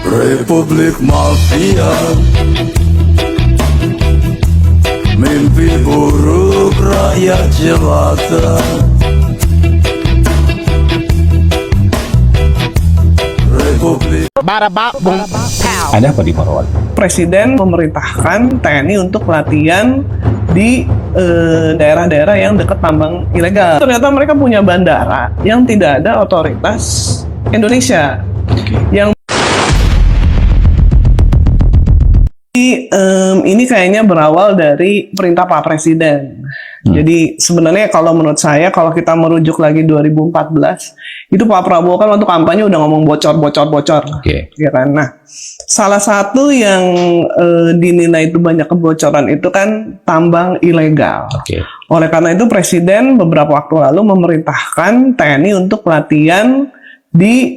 Republik Mafia, mimpi buruk rakyat jelata. Republik Ada apa di Morowali? Presiden memerintahkan TNI untuk latihan di daerah-daerah yang dekat tambang ilegal. Ternyata mereka punya bandara yang tidak ada otoritas Indonesia. Yang ini kayaknya berawal dari perintah Pak Presiden. Jadi sebenarnya kalau menurut saya, kalau kita merujuk lagi 2014, itu Pak Prabowo kan waktu kampanye udah ngomong bocor. Ya kan? Nah, salah satu yang dinilai itu banyak kebocoran itu kan tambang ilegal. Oleh karena itu Presiden beberapa waktu lalu memerintahkan TNI untuk latihan di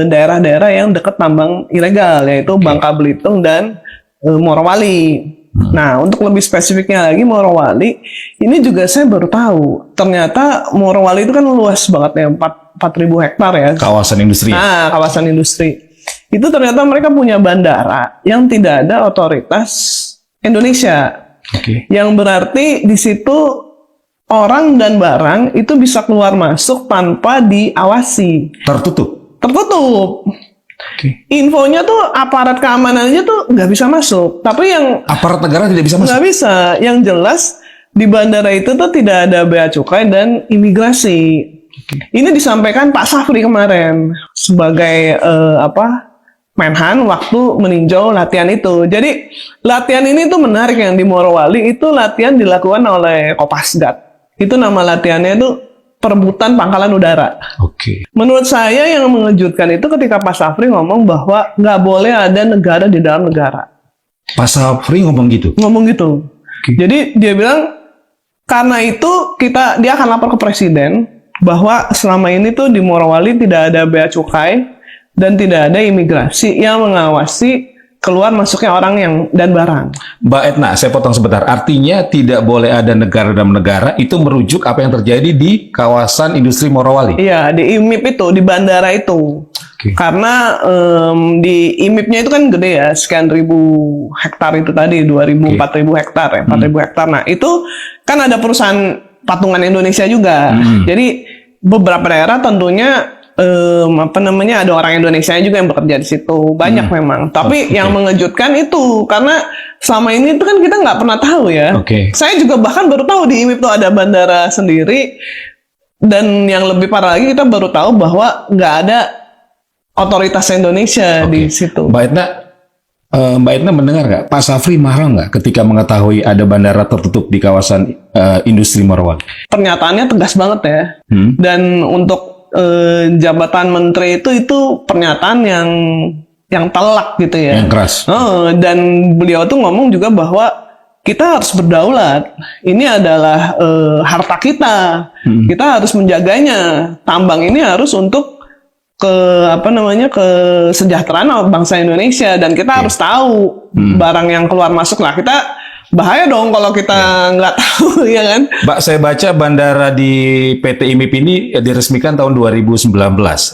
daerah-daerah yang dekat tambang ilegal, yaitu Bangka Belitung dan Morowali. Nah, untuk lebih spesifiknya lagi Morowali, ini juga saya baru tahu. Ternyata Morowali itu kan luas banget ya, 4.000 hektar ya. Kawasan industri. Nah, kawasan industri. Itu ternyata mereka punya bandara yang tidak ada otoritas Indonesia. Yang berarti di situ orang dan barang itu bisa keluar masuk tanpa diawasi. Tertutup. Infonya tuh aparat keamanannya tuh nggak bisa masuk. Tapi yang Aparat negara tidak bisa masuk. nggak bisa. Yang jelas di bandara itu tuh tidak ada bea cukai dan imigrasi. Ini disampaikan Pak Safri kemarin sebagai Menhan waktu meninjau latihan itu. Jadi latihan ini tuh menarik, yang di Morowali itu latihan dilakukan oleh Kopasgat. Itu nama latihannya itu perebutan pangkalan udara. Menurut saya yang mengejutkan itu ketika Pak Safri ngomong bahwa nggak boleh ada negara di dalam negara. Pak Safri ngomong gitu? Ngomong gitu. Jadi dia bilang karena itu dia akan lapor ke Presiden bahwa selama ini tuh di Morowali tidak ada bea cukai dan tidak ada imigrasi yang mengawasi keluar masuknya orang dan barang. Mbak Etna, saya potong sebentar. Artinya tidak boleh ada negara dalam negara, itu merujuk apa yang terjadi di kawasan industri Morowali? Iya, di IMIP itu, di bandara itu. Karena di IMIP-nya itu kan gede ya, sekian ribu hektar itu tadi, 4.000 hektar ya, 4.000 hektar. Nah, itu kan ada perusahaan patungan Indonesia juga. Jadi beberapa daerah tentunya ada orang Indonesia juga yang bekerja di situ, banyak memang. Tapi yang mengejutkan itu karena selama ini itu kan kita nggak pernah tahu ya. Saya juga bahkan baru tahu di IMIP itu ada bandara sendiri, dan yang lebih parah lagi kita baru tahu bahwa nggak ada otoritas Indonesia di situ. Mbak Etna mendengar nggak Pak Safri marah nggak ketika mengetahui ada bandara tertutup di kawasan industri Morowali? Pernyataannya tegas banget ya. Dan untuk jabatan menteri itu pernyataan yang telak gitu ya. Yang keras. Dan beliau tuh ngomong juga bahwa kita harus berdaulat. Ini adalah harta kita. Kita harus menjaganya. Tambang ini harus untuk kesejahteraan bangsa Indonesia, dan kita harus tahu barang yang keluar masuk. Lah kita bahaya dong kalau kita nggak tahu, ya kan? Mbak, saya baca bandara di PT IMIP ini diresmikan tahun 2019.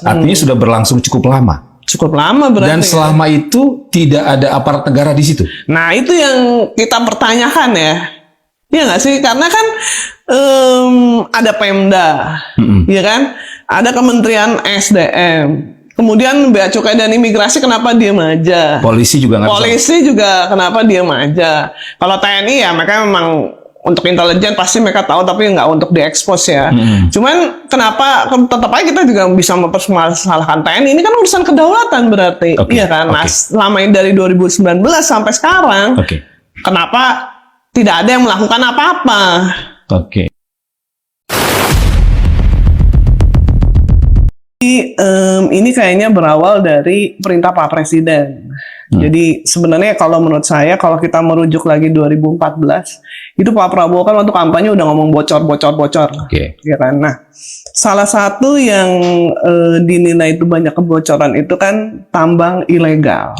Artinya sudah berlangsung cukup lama. Cukup lama berarti. Dan selama itu tidak ada aparat negara di situ. Nah, itu yang kita pertanyakan ya. Iya nggak sih? Karena kan ada Pemda, ya kan? Ada Kementerian SDM. Kemudian Bea Cukai dan Imigrasi kenapa diam aja? Polisi juga nggak bisa. Polisi juga kenapa diam aja? Kalau TNI ya mereka memang untuk intelijen pasti mereka tahu, tapi nggak untuk diekspos ya. Cuman kenapa tetap aja kita juga bisa mempermasalahkan TNI? Ini kan urusan kedaulatan berarti, iya kan? Nah, selama ini dari 2019 sampai sekarang, kenapa tidak ada yang melakukan apa-apa? Ini kayaknya berawal dari perintah Pak Presiden. Jadi sebenarnya kalau menurut saya, kalau kita merujuk lagi 2014, itu Pak Prabowo kan waktu kampanye udah ngomong bocor. Ya kan? Nah, salah satu yang dinilai itu banyak kebocoran itu kan tambang ilegal.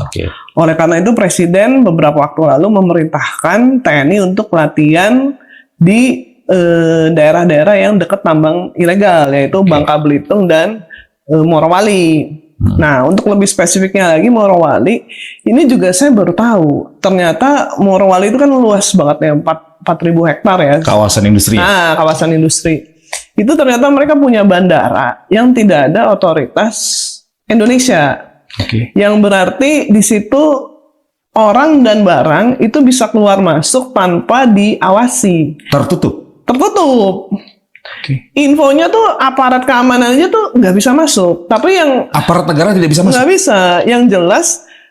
Oleh karena itu Presiden beberapa waktu lalu memerintahkan TNI untuk latihan di daerah-daerah yang dekat tambang ilegal, yaitu Bangka Belitung dan Morowali. Nah, untuk lebih spesifiknya lagi Morowali, ini juga saya baru tahu. Ternyata Morowali itu kan luas banget ya, 4.000 hektar ya. Kawasan industri. Nah, kawasan industri. Itu ternyata mereka punya bandara yang tidak ada otoritas Indonesia. Oke. Yang berarti di situ orang dan barang itu bisa keluar masuk tanpa diawasi. Tertutup. Tertutup. Oke. Infonya tuh aparat keamanan aja tuh nggak bisa masuk. Tapi yang Aparat negara tidak bisa masuk. nggak bisa. Yang jelas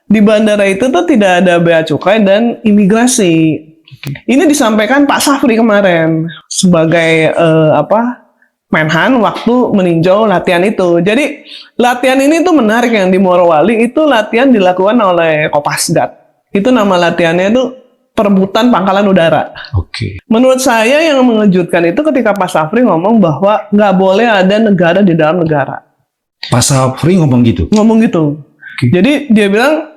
di bandara itu tuh tidak ada bea cukai dan imigrasi. Ini disampaikan Pak Safri kemarin sebagai Menhan waktu meninjau latihan itu. Jadi latihan ini tuh menarik yang di Morowali itu latihan dilakukan oleh Kopasgat. Itu nama latihannya itu perebutan pangkalan udara. Oke. Menurut saya yang mengejutkan itu ketika Pak Safri ngomong bahwa nggak boleh ada negara di dalam negara. Pak Safri ngomong gitu. Ngomong gitu. Oke. Jadi dia bilang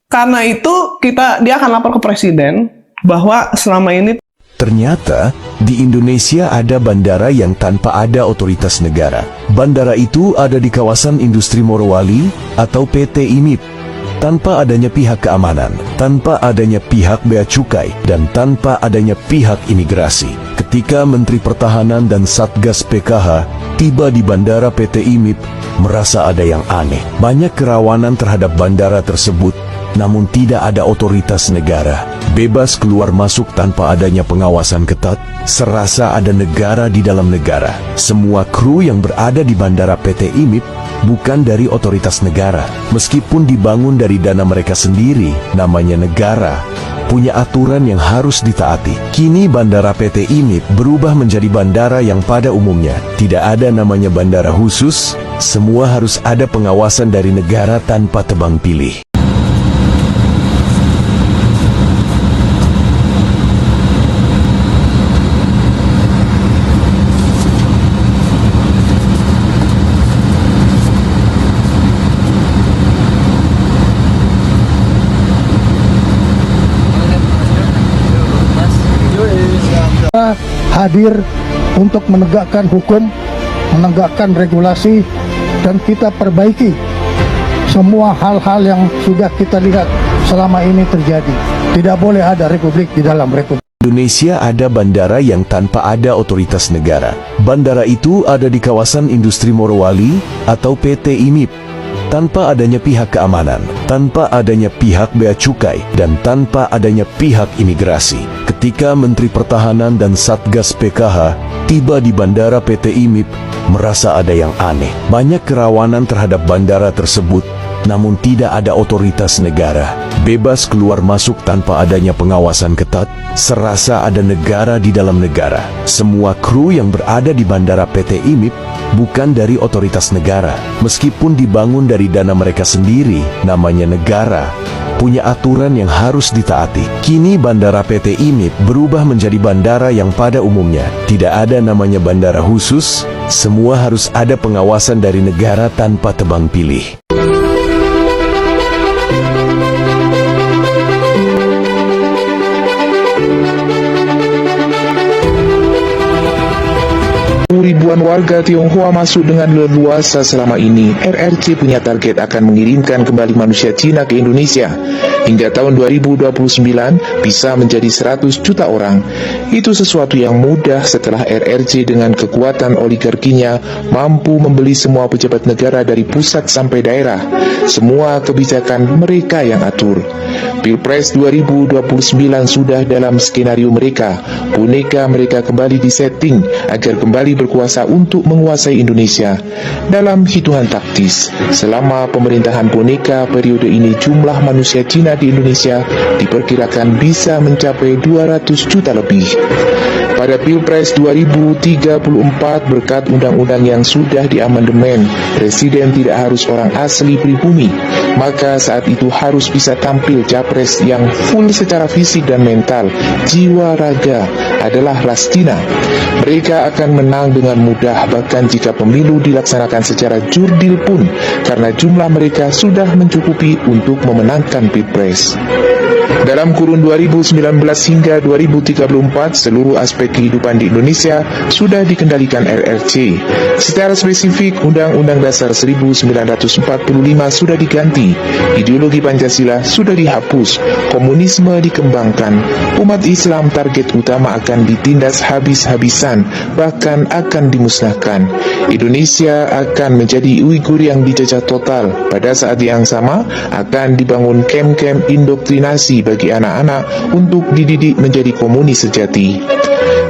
karena itu dia akan lapor ke presiden bahwa selama ini Ternyata, di Indonesia ada bandara yang tanpa ada otoritas negara. Bandara itu ada di kawasan industri Morowali atau PT IMIP. Tanpa adanya pihak keamanan, tanpa adanya pihak bea cukai, dan tanpa adanya pihak imigrasi. Ketika Menteri Pertahanan dan Satgas PKH tiba di bandara PT IMIP, merasa ada yang aneh. Banyak kerawanan terhadap bandara tersebut, namun tidak ada otoritas negara. Bebas keluar masuk tanpa adanya pengawasan ketat, serasa ada negara di dalam negara. Semua kru yang berada di bandara PT IMIP bukan dari otoritas negara. Meskipun dibangun dari dana mereka sendiri, namanya negara, punya aturan yang harus ditaati. Kini bandara PT IMIP berubah menjadi bandara yang pada umumnya tidak ada namanya bandara khusus, semua harus ada pengawasan dari negara tanpa tebang pilih. hadir untuk menegakkan hukum, menegakkan regulasi, dan kita perbaiki semua hal-hal yang sudah kita lihat selama ini terjadi. Tidak boleh ada republik di dalam republik. Indonesia ada bandara yang tanpa ada otoritas negara. Bandara itu ada di kawasan industri Morowali atau PT IMIP. Tanpa adanya pihak keamanan, tanpa adanya pihak bea cukai, dan tanpa adanya pihak imigrasi. Ketika Menteri Pertahanan dan Satgas PKH tiba di bandara PT IMIP, merasa ada yang aneh. Banyak kerawanan terhadap bandara tersebut, namun tidak ada otoritas negara. Bebas keluar masuk tanpa adanya pengawasan ketat, serasa ada negara di dalam negara. Semua kru yang berada di bandara PT IMIP bukan dari otoritas negara. Meskipun dibangun dari dana mereka sendiri, namanya negara, punya aturan yang harus ditaati. Kini bandara PT IMIP berubah menjadi bandara yang pada umumnya tidak ada namanya bandara khusus, semua harus ada pengawasan dari negara tanpa tebang pilih. Ribuan warga Tionghoa masuk dengan leluasa selama ini. RRC punya target akan mengirimkan kembali manusia Cina ke Indonesia. Hingga tahun 2029 bisa menjadi 100 juta orang. Itu sesuatu yang mudah setelah RRC dengan kekuatan oligarkinya mampu membeli semua pejabat negara dari pusat sampai daerah. Semua kebijakan mereka yang atur. Pilpres 2029 sudah dalam skenario mereka. Boneka mereka kembali disetting agar kembali berkuasa untuk menguasai Indonesia. Dalam hitungan taktis, selama pemerintahan boneka periode ini jumlah manusia Cina di Indonesia diperkirakan bisa mencapai 200 juta lebih. Pada Pilpres 2034 berkat undang-undang yang sudah diamandemen, Presiden tidak harus orang asli pribumi, maka saat itu harus bisa tampil capres yang full secara fisik dan mental, jiwa raga adalah ras Cina. Mereka akan menang dengan mudah bahkan jika pemilu dilaksanakan secara jurdil pun, karena jumlah mereka sudah mencukupi untuk memenangkan Pilpres. Dalam kurun 2019 hingga 2034, seluruh aspek kehidupan di Indonesia sudah dikendalikan RRC. Secara spesifik, Undang-Undang Dasar 1945 sudah diganti, ideologi Pancasila sudah dihapus, komunisme dikembangkan, umat Islam target utama akan ditindas habis-habisan, bahkan akan dimusnahkan. Indonesia akan menjadi Uighur yang dijajah total. Pada saat yang sama, akan dibangun kem-kem indoktrinasi bagi anak-anak untuk dididik menjadi komunis sejati.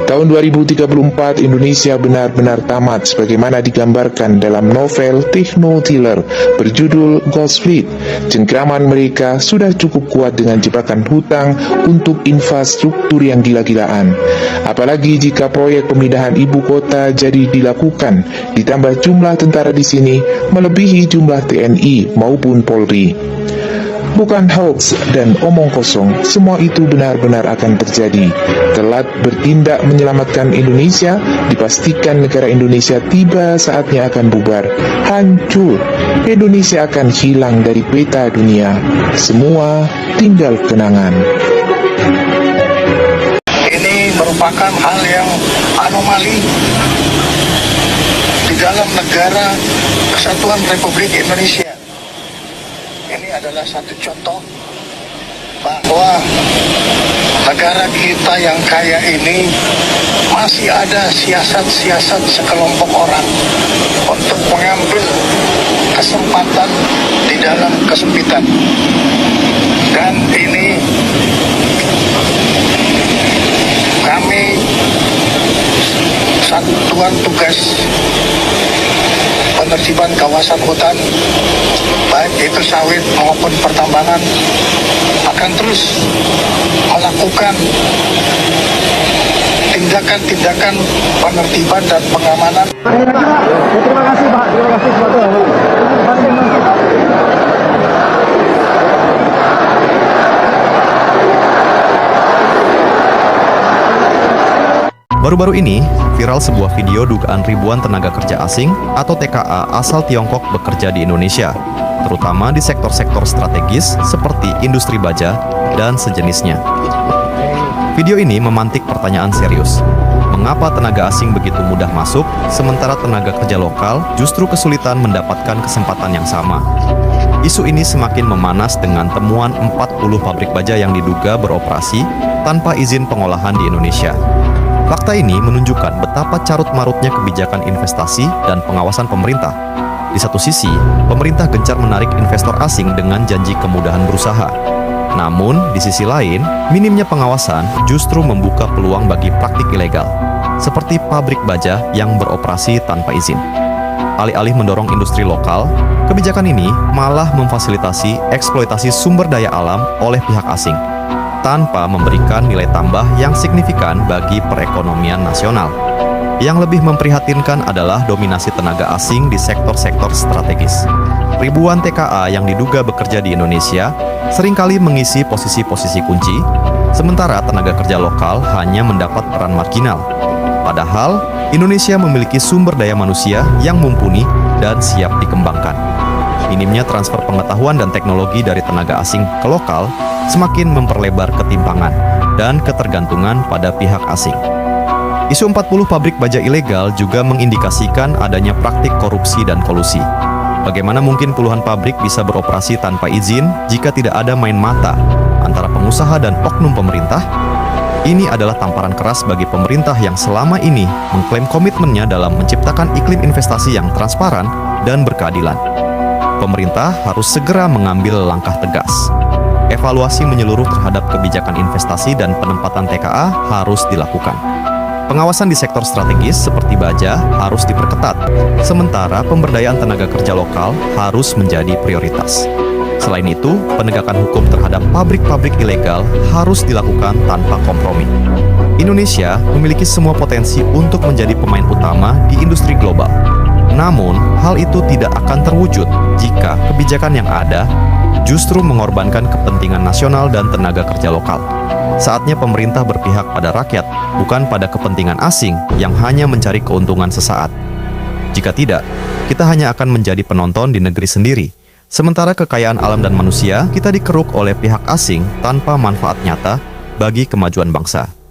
Tahun 2034 Indonesia benar-benar tamat sebagaimana digambarkan dalam novel techno-thriller berjudul Ghost Fleet. Cengkraman mereka sudah cukup kuat dengan jebakan hutang untuk infrastruktur yang gila-gilaan. Apalagi jika proyek pemindahan ibu kota jadi dilakukan, ditambah jumlah tentara di sini melebihi jumlah TNI maupun Polri. Bukan hoax dan omong kosong, semua itu benar-benar akan terjadi. Telat bertindak menyelamatkan Indonesia, dipastikan negara Indonesia tiba saatnya akan bubar, hancur. Indonesia akan hilang dari peta dunia. Semua tinggal kenangan. Ini merupakan hal yang anomali di dalam negara Kesatuan Republik Indonesia. Ini adalah satu contoh bahwa negara kita yang kaya ini masih ada siasat-siasat sekelompok orang untuk mengambil kesempatan di dalam kesempitan. Dan ini kami Satuan Tugas Penertiban Kawasan Hutan, baik itu sawit maupun pertambangan, akan terus melakukan tindakan-tindakan penertiban dan pengamanan. Terima kasih Pak, terima kasih. Baru-baru ini, viral sebuah video dugaan ribuan tenaga kerja asing atau TKA asal Tiongkok bekerja di Indonesia, terutama di sektor-sektor strategis seperti industri baja dan sejenisnya. Video ini memantik pertanyaan serius. Mengapa tenaga asing begitu mudah masuk, sementara tenaga kerja lokal justru kesulitan mendapatkan kesempatan yang sama? Isu ini semakin memanas dengan temuan 40 pabrik baja yang diduga beroperasi tanpa izin pengolahan di Indonesia. Fakta ini menunjukkan betapa carut-marutnya kebijakan investasi dan pengawasan pemerintah. Di satu sisi, pemerintah gencar menarik investor asing dengan janji kemudahan berusaha. Namun, di sisi lain, minimnya pengawasan justru membuka peluang bagi praktik ilegal, seperti pabrik baja yang beroperasi tanpa izin. Alih-alih mendorong industri lokal, kebijakan ini malah memfasilitasi eksploitasi sumber daya alam oleh pihak asing, tanpa memberikan nilai tambah yang signifikan bagi perekonomian nasional. Yang lebih memprihatinkan adalah dominasi tenaga asing di sektor-sektor strategis. Ribuan TKA yang diduga bekerja di Indonesia seringkali mengisi posisi-posisi kunci, sementara tenaga kerja lokal hanya mendapat peran marginal. Padahal, Indonesia memiliki sumber daya manusia yang mumpuni dan siap dikembangkan. Minimnya transfer pengetahuan dan teknologi dari tenaga asing ke lokal semakin memperlebar ketimpangan dan ketergantungan pada pihak asing. Isu 40 pabrik baja ilegal juga mengindikasikan adanya praktik korupsi dan kolusi. Bagaimana mungkin puluhan pabrik bisa beroperasi tanpa izin jika tidak ada main mata antara pengusaha dan oknum pemerintah? Ini adalah tamparan keras bagi pemerintah yang selama ini mengklaim komitmennya dalam menciptakan iklim investasi yang transparan dan berkeadilan. Pemerintah harus segera mengambil langkah tegas. Evaluasi menyeluruh terhadap kebijakan investasi dan penempatan TKA harus dilakukan. Pengawasan di sektor strategis seperti baja harus diperketat, sementara pemberdayaan tenaga kerja lokal harus menjadi prioritas. Selain itu, penegakan hukum terhadap pabrik-pabrik ilegal harus dilakukan tanpa kompromi. Indonesia memiliki semua potensi untuk menjadi pemain utama di industri global. Namun, hal itu tidak akan terwujud jika kebijakan yang ada justru mengorbankan kepentingan nasional dan tenaga kerja lokal. Saatnya pemerintah berpihak pada rakyat, bukan pada kepentingan asing yang hanya mencari keuntungan sesaat. Jika tidak, kita hanya akan menjadi penonton di negeri sendiri, Sementara kekayaan alam dan manusia kita dikeruk oleh pihak asing tanpa manfaat nyata bagi kemajuan bangsa.